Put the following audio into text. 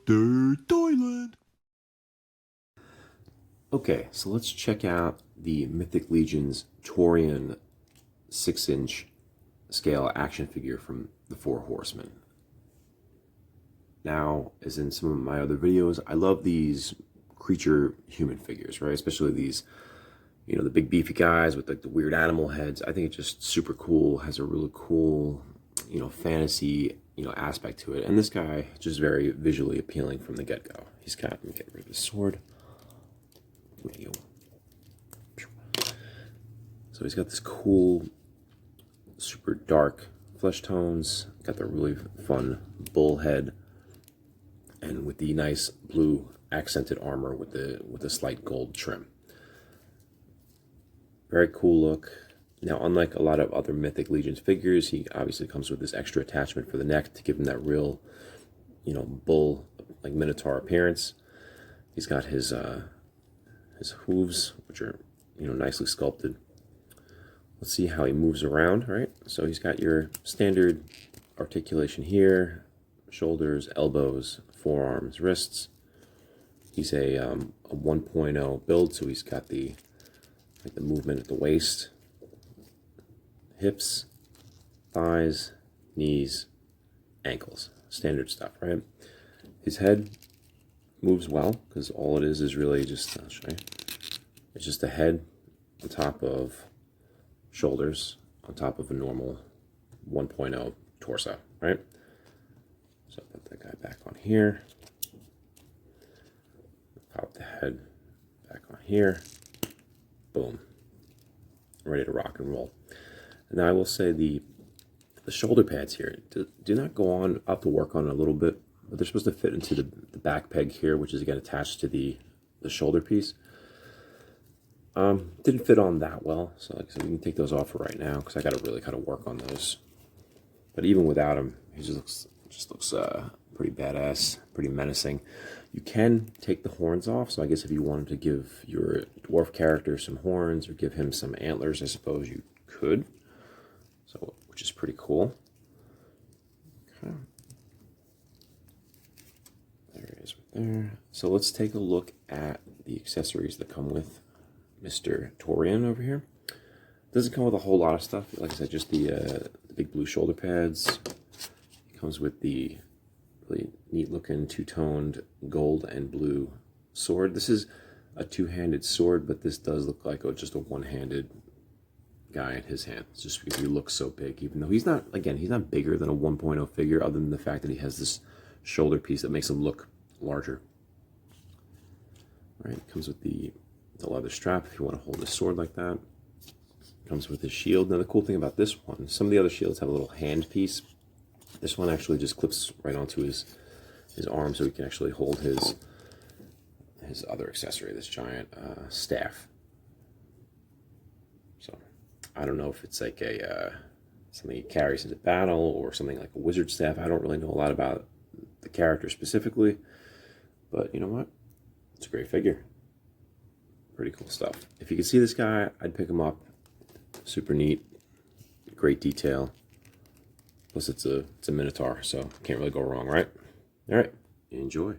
Mr. Toyland. Okay, so let's check out the Mythic Legion's Torrion 6-inch scale action figure from the Four Horsemen. Now, as in some of my other videos, I love these creature human figures, right? Especially these, the big beefy guys with like the weird animal heads. I think it's just super cool, has a really cool, fantasy, aspect to it. And this guy just very visually appealing from the get-go. He's got, let me get rid of his sword. So he's got this cool, super dark flesh tones, got the really fun bull head, and with the nice blue accented armor with the slight gold trim. Very cool look. Now, unlike a lot of other Mythic Legions figures, he obviously comes with this extra attachment for the neck to give him that real, bull, like Minotaur appearance. He's got his hooves, which are, nicely sculpted. Let's see how he moves around, right? So he's got your standard articulation here, shoulders, elbows, forearms, wrists. He's a 1.0 build, so he's got the movement at the waist, hips, thighs, knees, ankles. Standard stuff, right? His head moves well, because all it is really just, I'll show you. It's just a head on top of shoulders, on top of a normal 1.0 torso, right? So put that guy back on here. Pop the head back on here. Boom. Ready to rock and roll. And now I will say the shoulder pads here do not go on. I'll have to work on it a little bit, but they're supposed to fit into the back peg here, which is again attached to the shoulder piece. Didn't fit on that well, so like I said, we can take those off for right now because I got to really kind of work on those. But even without him, he just looks pretty badass, pretty menacing. You can take the horns off, so I guess if you wanted to give your dwarf character some horns or give him some antlers, I suppose you could. So, which is pretty cool. Okay. There it is right there. So let's take a look at the accessories that come with Mr. Torrion over here. Doesn't come with a whole lot of stuff. Like I said, just the big blue shoulder pads. It comes with the really neat looking two-toned gold and blue sword. This is a two-handed sword, but this does look like just a one-handed guy in his hand. It's just because he looks so big, even though he's not, again, he's not bigger than a 1.0 figure, other than the fact that he has this shoulder piece that makes him look larger. All right, it comes with the leather strap if you want to hold his sword like that. Comes with his shield. Now the cool thing about this one, some of the other shields have a little hand piece. This one actually just clips right onto his arm, so he can actually hold his other accessory, this giant staff. So I don't know if it's like a something he carries into battle or something like a wizard staff. I don't really know a lot about the character specifically, but you know what? It's a great figure. Pretty cool stuff. If you can see this guy, I'd pick him up. Super neat, great detail. Plus it's a Minotaur, so can't really go wrong, right? All right, enjoy.